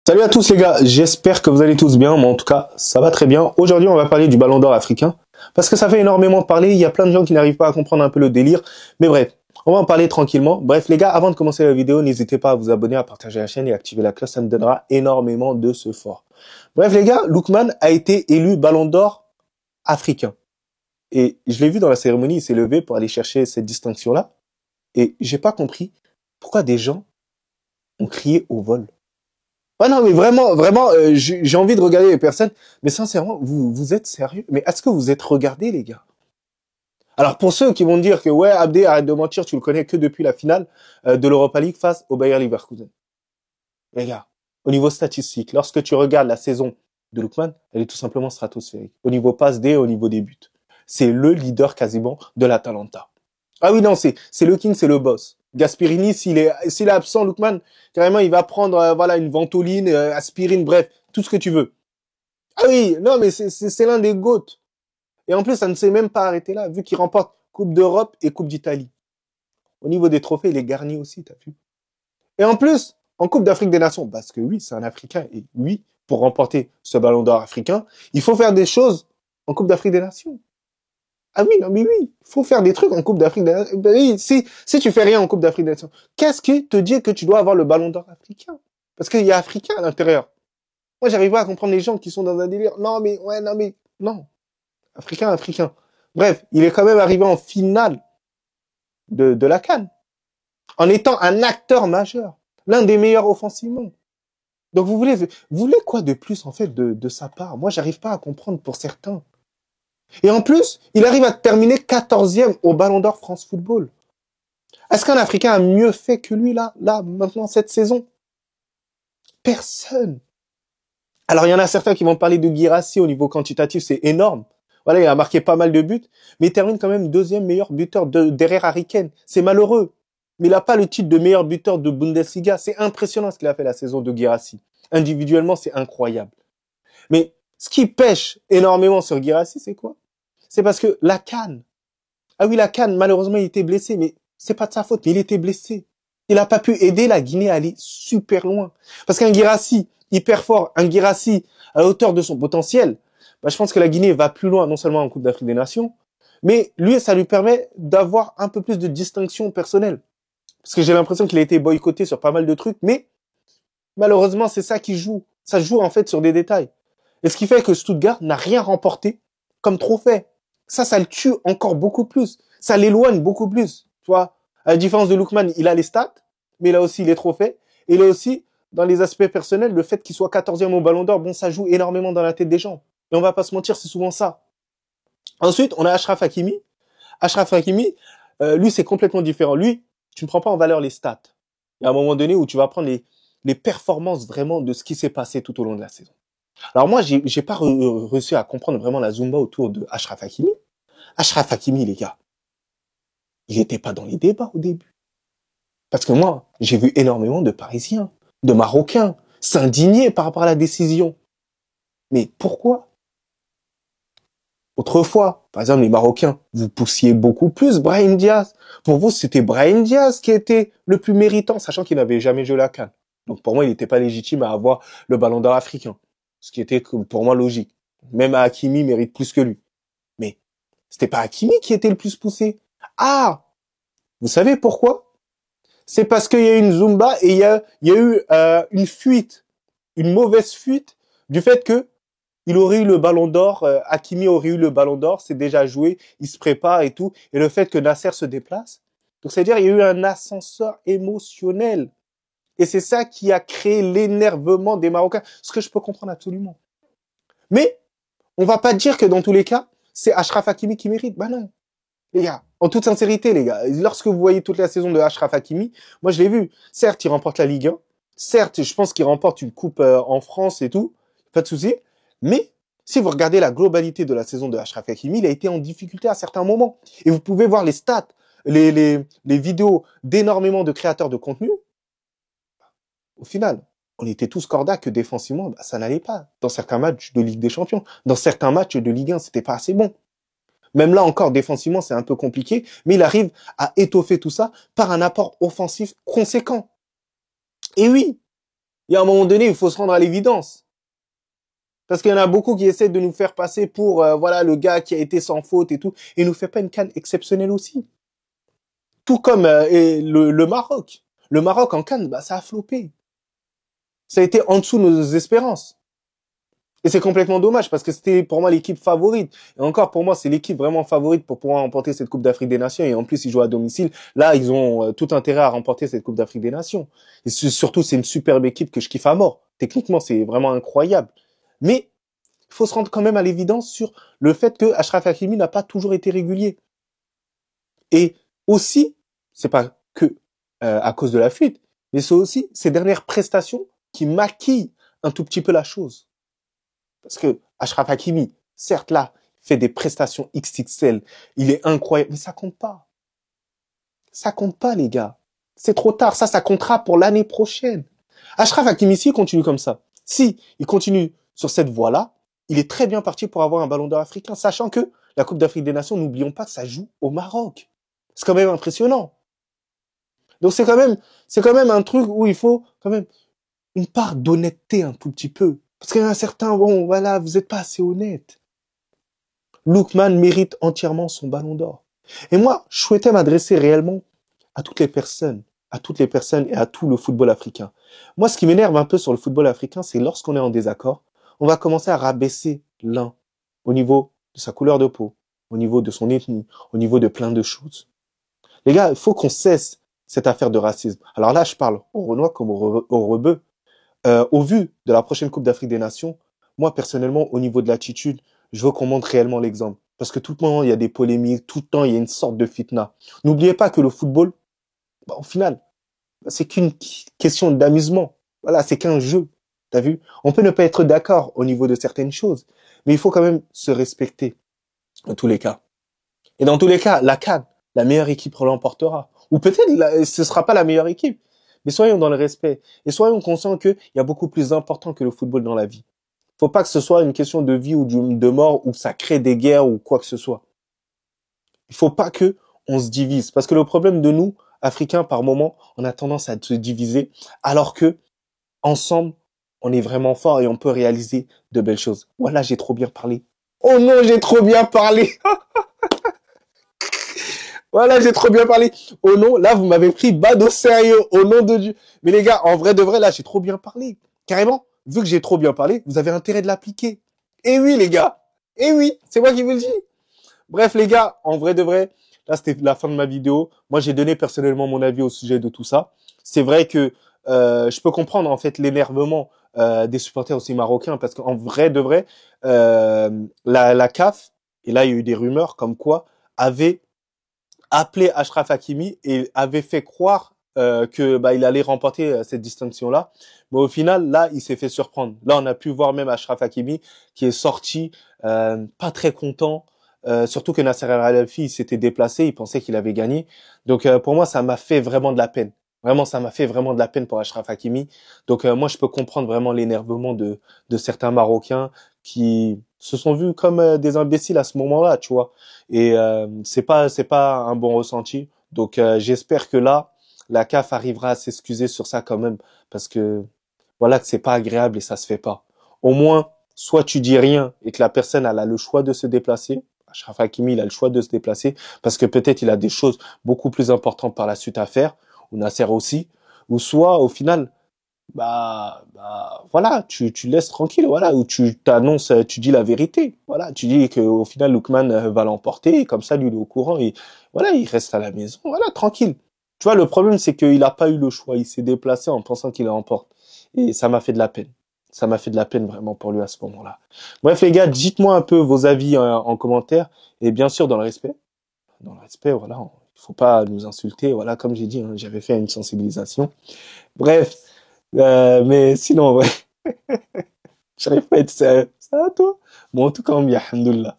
Salut à tous les gars, j'espère que vous allez tous bien, moi en tout cas ça va très bien. Aujourd'hui on va parler du ballon d'or africain, parce que ça fait énormément parler, il y a plein de gens qui n'arrivent pas à comprendre un peu le délire, mais bref, on va en parler tranquillement. Bref les gars, avant de commencer la vidéo, n'hésitez pas à vous abonner, à partager la chaîne et à activer la cloche, ça me donnera énormément de ce fort. Bref les gars, Lookman a été élu ballon d'or africain. Et je l'ai vu dans la cérémonie, il s'est levé pour aller chercher cette distinction-là, et j'ai pas compris pourquoi des gens ont crié au vol. Ouais, non, mais vraiment, j'ai envie de regarder les personnes. Mais sincèrement, vous êtes sérieux? Mais est-ce que vous êtes regardés, les gars? Alors, pour ceux qui vont dire que, ouais, Abdé, arrête de mentir, tu le connais que depuis la finale de l'Europa League face au Bayer Leverkusen. Les gars, au niveau statistique, lorsque tu regardes la saison de Lookman, elle est tout simplement stratosphérique. Au niveau passe D, au niveau des buts. C'est le leader quasiment de l'Atalanta. Ah oui, non, c'est le king, c'est le boss. Gasperini, s'il est absent, Lookman, carrément, il va prendre, voilà, une ventoline, aspirine, bref, tout ce que tu veux. Ah oui, non, mais c'est l'un des GOAT. Et en plus, ça ne s'est même pas arrêté là, vu qu'il remporte Coupe d'Europe et Coupe d'Italie. Au niveau des trophées, il est garni aussi, t'as vu. Et en plus, en Coupe d'Afrique des Nations, parce que oui, c'est un Africain, et oui, pour remporter ce ballon d'or africain, il faut faire des choses en Coupe d'Afrique des Nations. Ah oui, non, mais oui, faut faire des trucs en Coupe d'Afrique des Nations. Ben oui, si tu fais rien en Coupe d'Afrique des Nations, qu'est-ce qui te dit que tu dois avoir le ballon d'or africain? Parce qu'il y a africain à l'intérieur. Moi, j'arrive pas à comprendre les gens qui sont dans un délire. Non, mais, ouais, non, mais, non. Africain. Bref, il est quand même arrivé en finale de la CAN. En étant un acteur majeur. L'un des meilleurs offensivement. Donc, vous voulez quoi de plus, en fait, de sa part? Moi, j'arrive pas à comprendre pour certains. Et en plus, il arrive à terminer 14e au Ballon d'Or France Football. Est-ce qu'un Africain a mieux fait que lui, là, maintenant, cette saison? Personne. Alors, il y en a certains qui vont parler de Guirassy au niveau quantitatif, c'est énorme. Voilà, il a marqué pas mal de buts, mais il termine quand même deuxième meilleur buteur derrière Harry Kane. C'est malheureux. Mais il n'a pas le titre de meilleur buteur de Bundesliga. C'est impressionnant ce qu'il a fait la saison de Guirassy. Individuellement, c'est incroyable. Mais ce qui pêche énormément sur Guirassy, c'est quoi? C'est parce que la CAN. Ah oui, la CAN, malheureusement, il était blessé, mais c'est pas de sa faute, mais il était blessé. Il n'a pas pu aider la Guinée à aller super loin. Parce qu'un Guirassy hyper fort, un Guirassy à la hauteur de son potentiel, bah, je pense que la Guinée va plus loin, non seulement en Coupe d'Afrique des Nations, mais lui, ça lui permet d'avoir un peu plus de distinction personnelle. Parce que j'ai l'impression qu'il a été boycotté sur pas mal de trucs, mais malheureusement, c'est ça qui joue. Ça joue en fait sur des détails. Et ce qui fait que Stuttgart n'a rien remporté comme trophée. Ça le tue encore beaucoup plus. Ça l'éloigne beaucoup plus. Tu vois, à la différence de Lookman, il a les stats, mais il a aussi les trophées. Et il a aussi, dans les aspects personnels, le fait qu'il soit 14e au Ballon d'Or, bon, ça joue énormément dans la tête des gens. Et on va pas se mentir, c'est souvent ça. Ensuite, on a Achraf Hakimi. Achraf Hakimi, lui, c'est complètement différent. Lui, tu ne prends pas en valeur les stats. Il y a un moment donné où tu vas prendre les performances vraiment de ce qui s'est passé tout au long de la saison. Alors moi, j'ai pas réussi à comprendre vraiment la Zumba autour de Achraf Hakimi. Achraf Hakimi, les gars, il était pas dans les débats au début. Parce que moi, j'ai vu énormément de Parisiens, de Marocains, s'indigner par rapport à la décision. Mais pourquoi? Autrefois, par exemple, les Marocains, vous poussiez beaucoup plus Brahim Diaz. Pour vous, c'était Brahim Diaz qui était le plus méritant, sachant qu'il n'avait jamais joué la CAN. Donc pour moi, il n'était pas légitime à avoir le ballon d'or africain. Ce qui était pour moi logique. Même Hakimi mérite plus que lui. Mais c'était pas Hakimi qui était le plus poussé. Ah! Vous savez pourquoi? C'est parce qu'il y a eu une Zumba et il y a eu une fuite, une mauvaise fuite du fait que il aurait eu le ballon d'or, Hakimi aurait eu le ballon d'or, c'est déjà joué, il se prépare et tout, et le fait que Nasser se déplace. Donc c'est-à-dire il y a eu un ascenseur émotionnel. Et c'est ça qui a créé l'énervement des Marocains, ce que je peux comprendre absolument. Mais on va pas dire que dans tous les cas, c'est Achraf Hakimi qui mérite. Bah non. Les gars, en toute sincérité, les gars, lorsque vous voyez toute la saison de Achraf Hakimi, moi je l'ai vu. Certes, il remporte la Ligue 1. Certes, je pense qu'il remporte une coupe en France et tout. Pas de souci. Mais si vous regardez la globalité de la saison de Achraf Hakimi, il a été en difficulté à certains moments. Et vous pouvez voir les stats, les vidéos d'énormément de créateurs de contenu. Au final, on était tous corda que défensivement, bah, ça n'allait pas. Dans certains matchs de Ligue des Champions, dans certains matchs de Ligue 1, c'était pas assez bon. Même là encore, défensivement, c'est un peu compliqué, mais il arrive à étoffer tout ça par un apport offensif conséquent. Et oui, Et à un moment donné, il faut se rendre à l'évidence. Parce qu'il y en a beaucoup qui essaient de nous faire passer pour, voilà, le gars qui a été sans faute et tout. Et il nous fait pas une CAN exceptionnelle aussi. Tout comme et le Maroc. Le Maroc en CAN, bah, ça a floppé. Ça a été en dessous de nos espérances. Et c'est complètement dommage parce que c'était pour moi l'équipe favorite. Et encore pour moi, c'est l'équipe vraiment favorite pour pouvoir remporter cette Coupe d'Afrique des Nations. Et en plus, ils jouent à domicile. Là, ils ont tout intérêt à remporter cette Coupe d'Afrique des Nations. Et surtout, c'est une superbe équipe que je kiffe à mort. Techniquement, c'est vraiment incroyable. Mais il faut se rendre quand même à l'évidence sur le fait que Achraf Hakimi n'a pas toujours été régulier. Et aussi, c'est pas que à cause de la fuite, mais c'est aussi ses dernières prestations qui maquillent un tout petit peu la chose. Parce que Achraf Hakimi, certes là, fait des prestations XXL, il est incroyable, mais ça compte pas. Ça compte pas, les gars. C'est trop tard, ça comptera pour l'année prochaine. Achraf Hakimi, s'il continue comme ça, si il continue sur cette voie-là, il est très bien parti pour avoir un ballon d'or africain, sachant que la Coupe d'Afrique des Nations, n'oublions pas que ça joue au Maroc. C'est quand même impressionnant. Donc c'est quand même un truc où il faut quand même une part d'honnêteté un tout petit peu. Parce qu'il y en a certains, bon, voilà, vous n'êtes pas assez honnête. Lookman mérite entièrement son ballon d'or. Et moi, je souhaitais m'adresser réellement à toutes les personnes et à tout le football africain. Moi, ce qui m'énerve un peu sur le football africain, c'est lorsqu'on est en désaccord, on va commencer à rabaisser l'un au niveau de sa couleur de peau, au niveau de son ethnie, au niveau de plein de choses. Les gars, il faut qu'on cesse cette affaire de racisme. Alors là, je parle aux Renois comme aux Rebeux. Au vu de la prochaine Coupe d'Afrique des Nations, moi, personnellement, au niveau de l'attitude, je veux qu'on montre réellement l'exemple. Parce que tout le temps, il y a des polémiques, tout le temps, il y a une sorte de fitna. N'oubliez pas que le football, bah, au final, c'est qu'une question d'amusement. Voilà, c'est qu'un jeu. T'as vu? On peut ne pas être d'accord au niveau de certaines choses, mais il faut quand même se respecter dans tous les cas. Et dans tous les cas, la CAN, la meilleure équipe l'emportera. Ou peut-être ce sera pas la meilleure équipe. Mais soyons dans le respect. Et soyons conscients qu'il y a beaucoup plus important que le football dans la vie. Faut pas que ce soit une question de vie ou de mort, ou que ça crée des guerres ou quoi que ce soit. Il faut pas que on se divise. Parce que le problème de nous, Africains, par moment, on a tendance à se diviser, alors que, ensemble, on est vraiment fort et on peut réaliser de belles choses. Voilà, j'ai trop bien parlé. Oh non, j'ai trop bien parlé. Voilà, j'ai trop bien parlé. Oh non, là, vous m'avez pris bad au sérieux, au nom de Dieu. Mais les gars, en vrai de vrai, là, j'ai trop bien parlé. Carrément, vu que j'ai trop bien parlé, vous avez intérêt de l'appliquer. Et oui, les gars. Et oui, c'est moi qui vous le dis. Bref, les gars, en vrai de vrai, là, c'était la fin de ma vidéo. Moi, j'ai donné personnellement mon avis au sujet de tout ça. C'est vrai que je peux comprendre, en fait, l'énervement des supporters aussi marocains, parce qu'en vrai de vrai, la CAF, et là, il y a eu des rumeurs comme quoi, avait appelé Achraf Hakimi et avait fait croire que bah il allait remporter cette distinction-là. Mais au final, là, il s'est fait surprendre. Là, on a pu voir même Achraf Hakimi qui est sorti pas très content. Surtout que Nasser Al-Khelaifi s'était déplacé, il pensait qu'il avait gagné. Donc pour moi, ça m'a fait vraiment de la peine. Vraiment, ça m'a fait vraiment de la peine pour Achraf Hakimi. Donc moi, je peux comprendre vraiment l'énervement de certains Marocains qui se sont vus comme des imbéciles à ce moment-là, tu vois. Et c'est pas un bon ressenti. Donc j'espère que là, la CAF arrivera à s'excuser sur ça quand même, parce que voilà que c'est pas agréable et ça se fait pas. Au moins, soit tu dis rien et que la personne elle a le choix de se déplacer. Achraf Hakimi, il a le choix de se déplacer parce que peut-être il a des choses beaucoup plus importantes par la suite à faire, ou Nasser aussi, ou soit au final, voilà, tu laisses tranquille, voilà, ou tu t'annonces, tu dis la vérité, voilà, tu dis que au final Lookman va l'emporter, et comme ça lui il est au courant, et voilà, il reste à la maison, voilà, tranquille. Tu vois, le problème c'est qu'il a pas eu le choix, il s'est déplacé en pensant qu'il l'emporte, et ça m'a fait de la peine. Ça m'a fait de la peine vraiment pour lui à ce moment-là. Bref les gars, dites-moi un peu vos avis en commentaire, et bien sûr dans le respect, voilà, il faut pas nous insulter, voilà, comme j'ai dit, hein, j'avais fait une sensibilisation. Bref, mais sinon, ouais, j'arrive pas à être sérieux. Ça va, toi? Bon, en tout cas, on bien, alhamdoulilah.